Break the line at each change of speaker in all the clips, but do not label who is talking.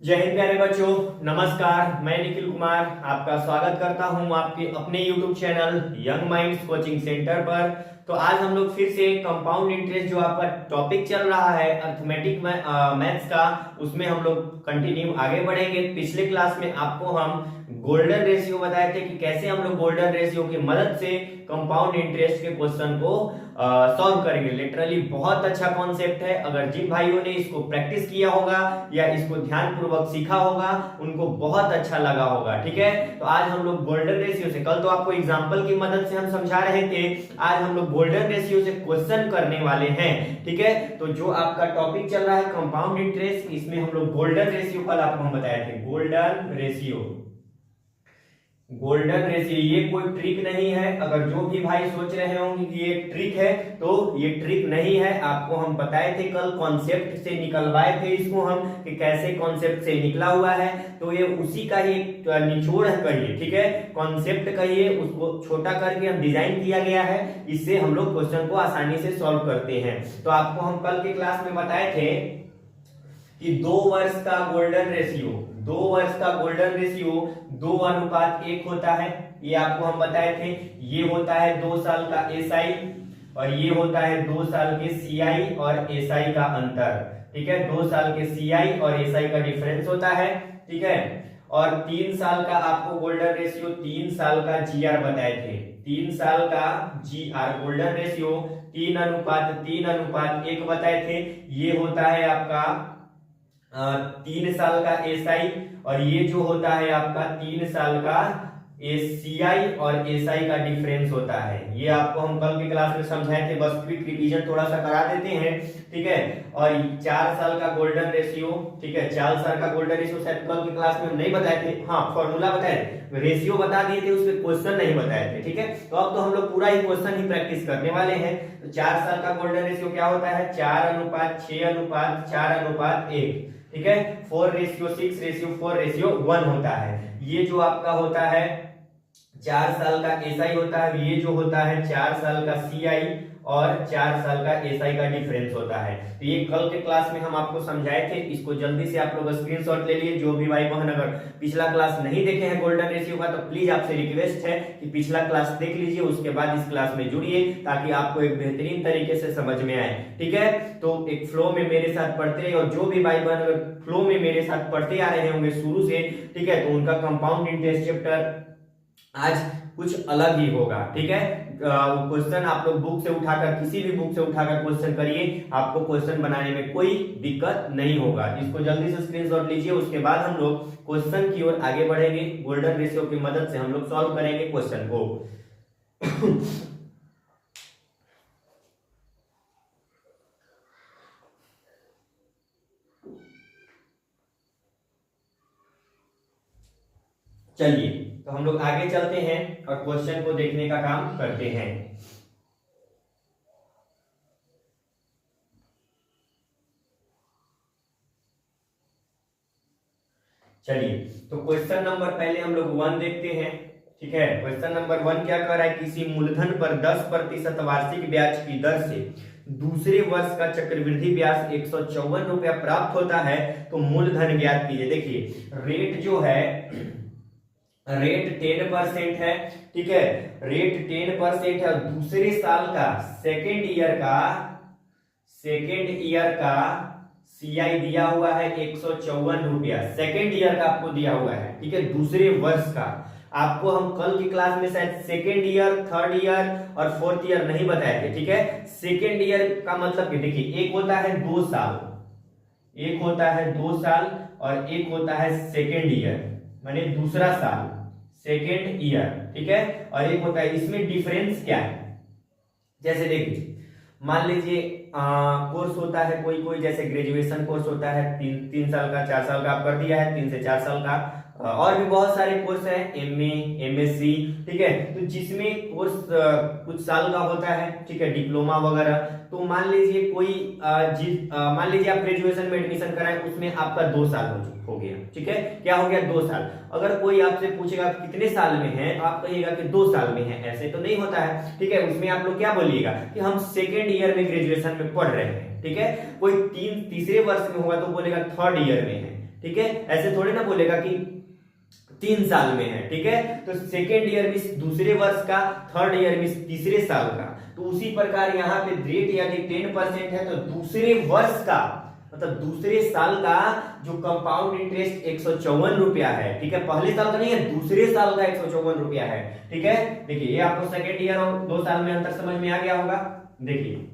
जय हिंद प्यारे बच्चों, नमस्कार। मैं निखिल कुमार आपका स्वागत करता हूं आपके अपने YouTube channel young minds coaching centre पर। तो आज हम लोग फिर से कंपाउंड इंटरेस्ट जो आपका टॉपिक चल रहा है अर्थमेटिक मैथ्स का, उसमें हम लोग कंटिन्यू आगे बढ़ेंगे। पिछले क्लास में आपको हम गोल्डन रेशियो बताए थे कि कैसे हम लोग गोल्डन रेशियो की मदद से कंपाउंड इंटरेस्ट के क्वेश्चन को सॉल्व करेंगे। लिटरली बहुत अच्छा कॉन्सेप्ट है। अगर जिन भाइयों ने इसको प्रैक्टिस किया होगा या इसको ध्यान पूर्वक सीखा होगा उनको बहुत अच्छा लगा होगा। ठीक है, तो आज हम लोग गोल्डन रेशियो से, कल तो आपको एग्जांपल की मदद से हम समझा रहे थे, आज हम लोग गोल्डन रेशियो से क्वेश्चन करने वाले हैं। ठीक है, तो जो आपका टॉपिक चल रहा है कंपाउंड इंटरेस्ट, इसमें हम लोग गोल्डन रेशियो कल आपको हम बताए थे। गोल्डन रेशियो, गोल्डन रेशियो ये कोई ट्रिक नहीं है। अगर जो भी भाई सोच रहे होंगे कि ये ट्रिक है, तो ये ट्रिक नहीं है। आपको हम बताए थे कल, कॉन्सेप्ट से निकलवाए थे इसको हम कि कैसे कॉन्सेप्ट से निकला हुआ है। तो ये उसी का ही निचोड़ कहिए। ठीक है, कॉन्सेप्ट कहिए, उसको छोटा करके हम डिजाइन किया गया है। इससे हम लोग क्वेश्चन को आसानी से सॉल्व करते हैं। तो आपको हम कल के क्लास में बताए थे कि 2 वर्ष का गोल्डन रेशियो, 2 वर्ष का गोल्डन रेशियो 2:1 होता है। ये आपको हम बताए थे। ये होता है 2 साल का एसआई और ये होता है 2 साल के सीआई और एसआई का अंतर। ठीक है, 2 साल के सीआई और एसआई का डिफरेंस होता है। ठीक है, और 3 साल का आपको गोल्डन रेशियो, 3 साल का जीआर बताए थे। 3 साल का जीआर गोल्डन रेशियो 3:1 बताए थे। ये होता है आपका 3 साल का एसआई और ये जो होता है आपका 3 साल का एसीआई और एसआई का डिफरेंस होता है। ये आपको हम कल की क्लास में समझाए थे, बस क्विक रिवीजन थोड़ा सा करा देते हैं। ठीक है, और 4 साल का गोल्डन रेशियो। ठीक है, 4 साल का गोल्डन रेशियो शायद कल की क्लास में हम नहीं बताए थे। हाँ, फॉर्मूला बताए थे, रेशियो बता दिए थे, उसमें क्वेश्चन नहीं बताए थे। ठीक है, तो अब तो हम लोग पूरा ही क्वेश्चन ही प्रैक्टिस करने वाले हैं। तो 4 साल का गोल्डन रेशियो क्या होता है? 4:6:4:1। ठीक है, 4:6:4:1 होता है। ये जो आपका होता है 4 साल का एसआई होता है। ये जो होता है 4 साल का सीआई और 4 साल का एसआई का डिफरेंस होता है। तो ये कल के क्लास में हम आपको समझाए थे। इसको जल्दी से आप लोग स्क्रीनशॉट ले लिए। जो भी भाई बहन अगर पिछला क्लास नहीं देखे हैं गोल्डन रेशियो का, तो प्लीज आपसे रिक्वेस्ट है कि पिछला क्लास देख लीजिए, उसके बाद इस क्लास में जुड़िए ताकि आपको एक बेहतरीन तरीके से समझ में आए। ठीक है, तो एक फ्लो में मेरे साथ पढ़ते रहिए। और जो भी भाई बहन अगर फ्लो में मेरे साथ पढ़ते आ रहे होंगे शुरू से, ठीक है, तो उनका कंपाउंड इंटरेस्ट चैप्टर आज कुछ अलग ही होगा। ठीक है, क्वेश्चन आप लोग बुक से उठाकर, किसी भी बुक से उठाकर क्वेश्चन करिए, आपको क्वेश्चन बनाने में कोई दिक्कत नहीं होगा। इसको जल्दी से स्क्रीनशॉट लीजिए, उसके बाद हम लोग क्वेश्चन की ओर आगे बढ़ेंगे। गोल्डन रेशियो की मदद से हम लोग सॉल्व करेंगे क्वेश्चन को। चलिए, तो हम लोग आगे चलते हैं और क्वेश्चन को देखने का काम करते हैं। चलिए, तो क्वेश्चन नंबर पहले हम लोग 1 देखते हैं। ठीक है, क्वेश्चन नंबर 1 क्या कर रहा है? किसी मूलधन पर 10% वार्षिक ब्याज की दर से दूसरे वर्ष का चक्रवृद्धि ब्याज 154 रुपया प्राप्त होता है, तो मूलधन ज्ञात कीजिए। देखिए, रेट जो है, रेट 10% है। ठीक है, रेट 10% है। दूसरे साल का, सेकेंड ईयर का सीआई दिया हुआ है 154 रुपया। सेकेंड ईयर का आपको दिया हुआ है। ठीक है, दूसरे वर्ष का। आपको हम कल की क्लास में शायद सेकेंड ईयर, थर्ड ईयर और फोर्थ ईयर नहीं बताए थे। ठीक है, सेकेंड ईयर का मतलब कि देखिए, एक होता है 2 साल, एक होता है 2 साल और एक होता है सेकेंड ईयर, माने दूसरा साल, सेकेंड ईयर। ठीक है, और एक होता है, इसमें डिफरेंस क्या है? जैसे देखिए, मान लीजिए कोर्स होता है कोई कोई, जैसे ग्रेजुएशन कोर्स होता है 3 साल का, 4 साल का आप कर दिया है, 3 से 4 साल का। और भी बहुत सारे कोर्स हैं, एमए, एमएससी। ठीक है, तो जिसमें कोर्स कुछ साल का होता है। ठीक है, डिप्लोमा वगैरह। तो मान लीजिए कोई मान लीजिए आप ग्रेजुएशन में एडमिशन कराएं, उसमें आपका 2 साल हो गया। ठीक है, क्या हो गया? 2 साल। अगर कोई आपसे पूछेगा कितने साल में है, तो आप कहिएगा कि 2 साल में है। ऐसे तो नहीं होता है। ठीक है, उसमें आप लोग क्या बोलिएगा कि हम सेकेंड ईयर में ग्रेजुएशन में पढ़ रहे हैं। ठीक है, कोई तीसरे वर्ष में होगा तो बोलेगा थर्ड ईयर में है। ठीक है, ऐसे थोड़े ना बोलेगा कि 3 साल में है, ठीक है। तो सेकेंड ईयर मींस दूसरे वर्ष का, थर्ड ईयर मींस तीसरे साल का। तो उसी प्रकार यहाँ पे रेट यदि 10% है तो दूसरे वर्ष का मतलब दूसरे साल का जो कंपाउंड इंटरेस्ट 154 रुपया है, ठीक है। पहले साल का नहीं है, दूसरे साल का 154 रुपया है, ठीक है। देखिए ये आपको सेकेंड ईयर और 2 साल में अंतर समझ में आ गया होगा। देखिए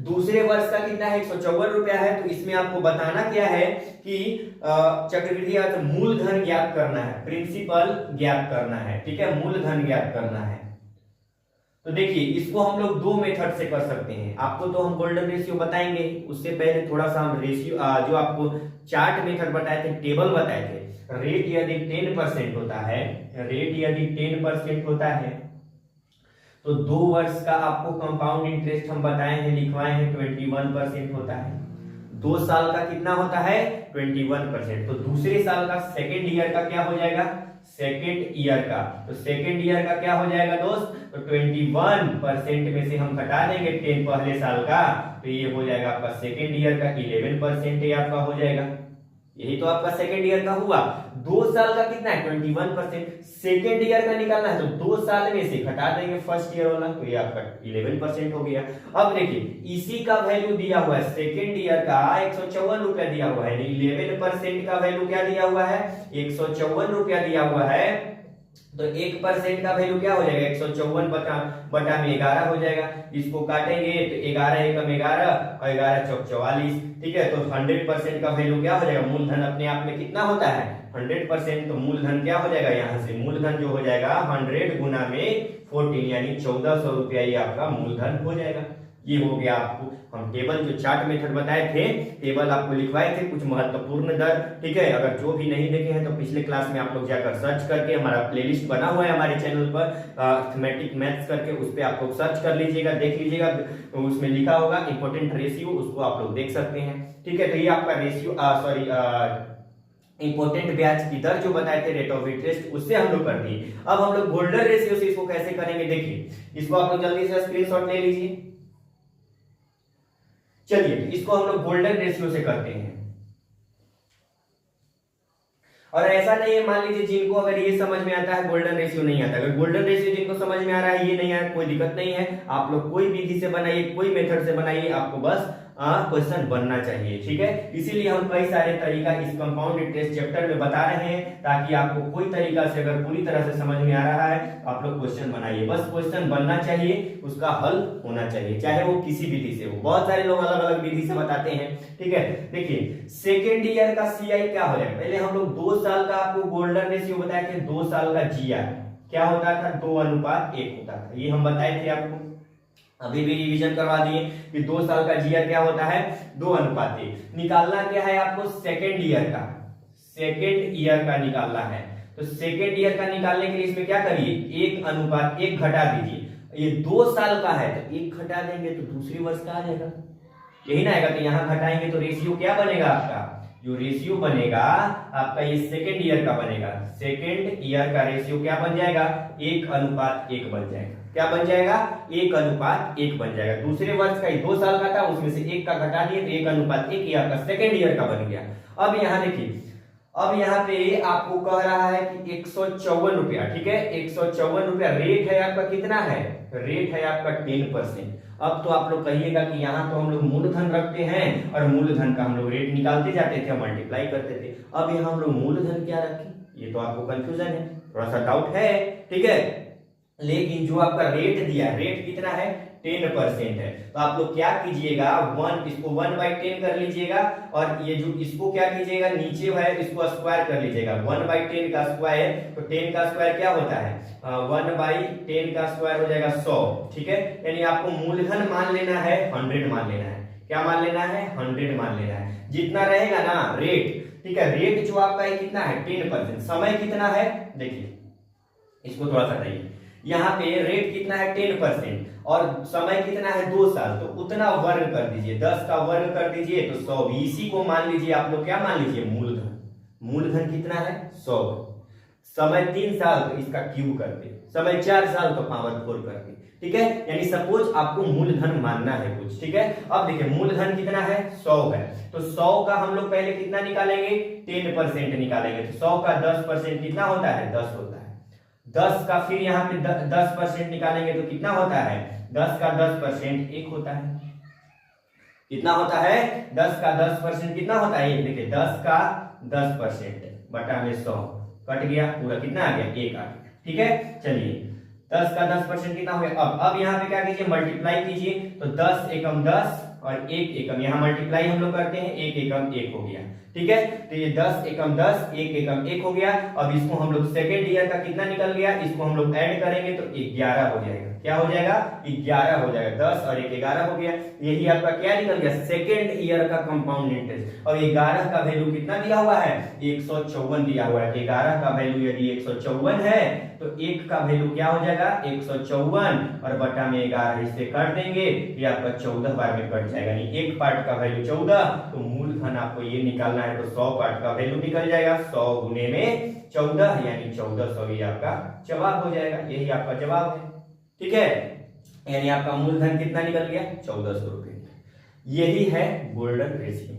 दूसरे वर्ष का कितना है, 154 रुपया है। तो इसमें आपको बताना क्या है कि चक्रवृद्धि अर्थ मूलधन ज्ञात करना है, प्रिंसिपल ज्ञात करना है, ठीक है, मूलधन ज्ञात करना है। तो देखिए इसको हम लोग 2 मेथड से कर सकते हैं। आपको तो हम गोल्डन रेशियो बताएंगे, उससे पहले थोड़ा सा हम रेशियो जो आपको चार्ट मेथड बताए थे, टेबल बताए थे। रेट यदि 10% होता है, रेट यदि 10% होता है तो 2 वर्ष का आपको कंपाउंड इंटरेस्ट हम बताए हैं, लिखवाए हैं 21% होता है। 2 साल का कितना होता है, 21%। तो दूसरे साल का सेकेंड ईयर का क्या हो जाएगा, सेकेंड ईयर का, तो सेकेंड ईयर का क्या हो जाएगा दोस्त, तो 21% में से हम घटा देंगे 10 पहले साल का, तो ये हो जाएगा आपका सेकेंड ईयर का 11% ये आपका हो जाएगा। यही तो आपका सेकेंड ईयर का हुआ। 2 साल का कितना है, 21%। सेकेंड ईयर का निकालना है तो 2 साल में से घटा देंगे फर्स्ट ईयर वाला, तो ये आपका 11% हो गया। अब देखिए इसी का वैल्यू दिया हुआ है, सेकेंड ईयर का 154 रुपया दिया हुआ है, 11% का वैल्यू क्या दिया हुआ है, 154 रुपया दिया हुआ है। तो 1% का वैल्यू क्या हो जाएगा, 154 बटा में 11 हो जाएगा। इसको काटेंगे तो 11 एकम 11 और 11 चौक 44, ठीक है। तो 100% का वैल्यू क्या हो जाएगा, मूलधन अपने आप में कितना होता है, 100%। तो मूलधन क्या हो जाएगा, यहाँ से मूलधन जो हो जाएगा 100 गुना में 14 यानी 1400 रुपया ये आपका मूलधन हो जाएगा। ये हो गया आपको हम टेबल जो चार्ट मेथड बताए थे, टेबल आपको लिखवाए थे कुछ महत्वपूर्ण दर, ठीक है। अगर जो भी नहीं देखे हैं तो पिछले क्लास में आप लोग जाकर सर्च करके, हमारा प्लेलिस्ट बना हुआ है हमारे चैनल पर अरिथमेटिक मैथ्स करके, उस पर आप लोग सर्च कर लीजिएगा, देख लीजिएगा, तो उसमें लिखा होगा इंपॉर्टेंट रेशियो, उसको आप लोग देख सकते हैं, ठीक है। तो ये आपका रेशियो इंपॉर्टेंट ब्याज की दर जो बताए थे, रेट ऑफ इंटरेस्ट, उससे हम लोग कर दिए। अब हम लोग गोल्डन रेशियो से इसको कैसे करेंगे, देखिए इसको आप लोग जल्दी से स्क्रीनशॉट ले लीजिए। चलिए इसको हम लोग गोल्डन रेशियो से करते हैं। और ऐसा नहीं है, मान लीजिए जिनको अगर ये समझ में आता है गोल्डन रेशियो नहीं आता, अगर गोल्डन रेशियो जिनको समझ में आ रहा है ये नहीं आया, कोई दिक्कत नहीं है, आप लोग कोई विधि से बनाइए, कोई मेथड से बनाइए, आपको बस क्वेश्चन बनना चाहिए, ठीक है। इसीलिए हम कई सारे तरीका इस कंपाउंड इंटरेस्ट चैप्टर में बता रहे हैं, ताकि आपको कोई तरीका से अगर पूरी तरह से समझ में आ रहा है आप लोग क्वेश्चन बनाइए, बस क्वेश्चन बनना चाहिए, उसका हल होना चाहिए, चाहे वो किसी विधि से हो। बहुत सारे लोग अलग अलग विधि से बताते हैं, ठीक है। देखिए सेकेंड ईयर का सीआई क्या हो जाएगा, पहले हम लोग 2 साल का आपको गोल्डन रेशियो बताए थे, 2 साल का जीआर क्या होता था, 2:1 होता था, ये हम बताए थे आपको, अभी भी रिवीजन करवा दिए कि 2 साल का जीआर क्या होता है, 2:1। निकालना क्या है आपको, सेकेंड ईयर का, सेकेंड ईयर का निकालना है। तो सेकेंड ईयर का निकालने के लिए इसमें क्या करिए, 1:1 घटा दीजिए। ये 2 साल का है तो 1 घटा देंगे तो दूसरी वर्ष का आ जाएगा, यही ना आएगा। तो यहाँ घटाएंगे तो रेशियो क्या बनेगा आपका, जो रेशियो बनेगा आपका ये सेकेंड ईयर का बनेगा, सेकेंड ईयर का रेशियो क्या बन जाएगा, 1:1 बन जाएगा। क्या बन जाएगा, 1:1 बन जाएगा। दूसरे वर्ष का 2 साल का था, उसमें से 1 का घटा दिए तो 1:1 ये आपका सेकेंड ईयर का बन गया। अब यहाँ देखिए, अब यहाँ पे आपको कह रहा है कि 154 रुपया, ठीक है, 154 रुपया रेट है आपका, कितना है, रेट है आपका 10%। अब तो आप लोग कहिएगा कि यहाँ तो हम लोग मूलधन रखते हैं और मूलधन का हम लोग रेट निकालते जाते थे, मल्टीप्लाई करते थे। अब यहाँ हम लोग मूलधन क्या रखें, ये तो आपको कंफ्यूजन है, थोड़ा सा डाउट है, ठीक है। लेकिन जो आपका रेट दिया, रेट कितना है, 10% है। तो आप लोग क्या कीजिएगा, 1 इसको 1/10 कर लीजिएगा, और ये जो इसको क्या कीजिएगा, नीचे है इसको स्क्वायर कर लीजिएगा। 1/10 का स्क्वायर, तो 10 का स्क्वायर क्या होता है, 1/10 का स्क्वायर हो जाएगा 100, ठीक है। यानी आपको मूलधन मान लेना है 100 मान लेना है, क्या मान लेना है, 100 मान लेना है। जितना रहेगा ना रेट, ठीक है, रेट जो आपका है कितना है, 10%। समय कितना है, देखिए इसको थोड़ा सा बताइए, यहाँ पे रेट कितना है 10% और समय कितना है 2 साल, तो उतना वर्ग कर दीजिए, 10 का वर्ग कर दीजिए तो 100। इसी को मान लीजिए आप लोग क्या मान लीजिए, मूलधन। मूलधन कितना है 100। समय 3 साल तो इसका क्यूब करते, समय 4 साल तो पावर 4 करते, ठीक है। यानी सपोज आपको मूलधन मानना है कुछ, ठीक है। अब देखिए मूलधन कितना है, 100 है, तो 100 का हम लोग पहले कितना निकालेंगे, 10% निकालेंगे, तो 100 का 10% कितना होता है, 10 होता है। 10 का फिर यहाँ पे 10% निकालेंगे तो कितना होता है, 10 का 10% 1 होता है। कितना होता है, 10 का 10% कितना होता है, देखिए 10 का 10% बटा में 100 कट गया, पूरा कितना आ गया, 1 आ गया, ठीक है। चलिए 10 का 10% कितना हो गया, अब यहाँ पे क्या कीजिए, मल्टीप्लाई कीजिए, तो 10 एकम 10 और 1 एकम, यहाँ मल्टीप्लाई हम लोग करते हैं, 1 एकम 1 हो गया, ठीक है। तो ये 10 एकम 10, 1 एकम 1 हो गया। अब इसको हम लोग सेकेंड ईयर का कितना निकल गया, इसको हम लोग ऐड करेंगे तो 11 हो जाएगा, क्या हो जाएगा, 11 हो जाएगा, 10 और 1 11 हो गया। यही आपका क्या निकल गया, सेकेंड ईयर का कंपाउंड इंटरेस्ट। और 11 का वैल्यू कितना दिया हुआ है, 154 दिया हुआ है। 11 का वैल्यू यदि 154 है तो 1 का वैल्यू क्या हो जाएगा, 154 और बटा में 11 इससे काट देंगे, ये आपका 14 बार में कट जाएगा। यानी एक पार्ट का वैल्यू 14, तो मूलधन आपको ये निकालना है तो 100 पार्ट का वैल्यू निकल जाएगा, 100 गुने में 14 यानी 1400, ये आपका जवाब हो जाएगा। यही आपका जवाब है, ठीक है। यानी आपका मूलधन कितना निकल गया, 1400 रुपए। यही है गोल्डन रेशियो।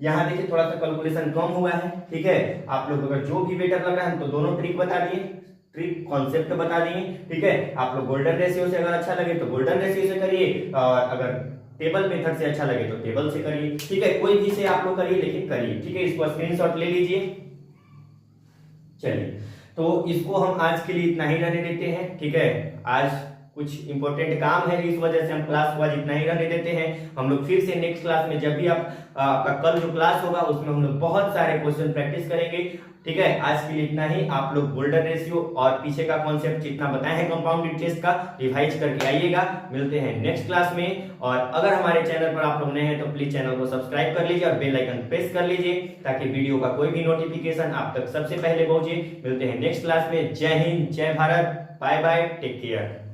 यहाँ देखिए थोड़ा सा कैलकुलेशन कम हुआ है, ठीक है। आप लोग अगर जो भी बेटर लग रहा है, हम तो दोनों ट्रिक बता दिए, ट्रिक कॉन्सेप्ट बता दिए, ठीक है। आप लोग गोल्डन रेशियो से अगर अच्छा लगे तो गोल्डन रेशियो से करिए, और अगर टेबल मेथड से अच्छा लगे तो टेबल से करिए, ठीक है। कोई भी से आप लोग करिए, लेकिन करिए, ठीक है। इसको स्क्रीनशॉट ले लीजिए। चलिए तो इसको हम आज के लिए इतना ही रहने देते हैं, ठीक है। आज कुछ इंपॉर्टेंट काम है, इस वजह से हम क्लास वाइज इतना ही रहने देते हैं। हम लोग फिर से नेक्स्ट क्लास में, जब भी आपका कल जो क्लास होगा उसमें हम लोग बहुत सारे क्वेश्चन प्रैक्टिस करेंगे, ठीक है। आज के लिए इतना ही। आप लोग गोल्डन रेशियो और पीछे का कॉन्सेप्ट जितना बताए हैं कंपाउंड इंटरेस्ट का, रिवाइज करके आइएगा। मिलते हैं नेक्स्ट क्लास में। और अगर हमारे चैनल पर आप लोग नए हैं तो प्लीज चैनल को सब्सक्राइब कर लीजिए और बेल आइकन प्रेस कर लीजिए, ताकि वीडियो का कोई भी नोटिफिकेशन आप तक सबसे पहले पहुंचे। मिलते हैं नेक्स्ट क्लास में। जय हिंद, जय Bharat, bye bye, take care.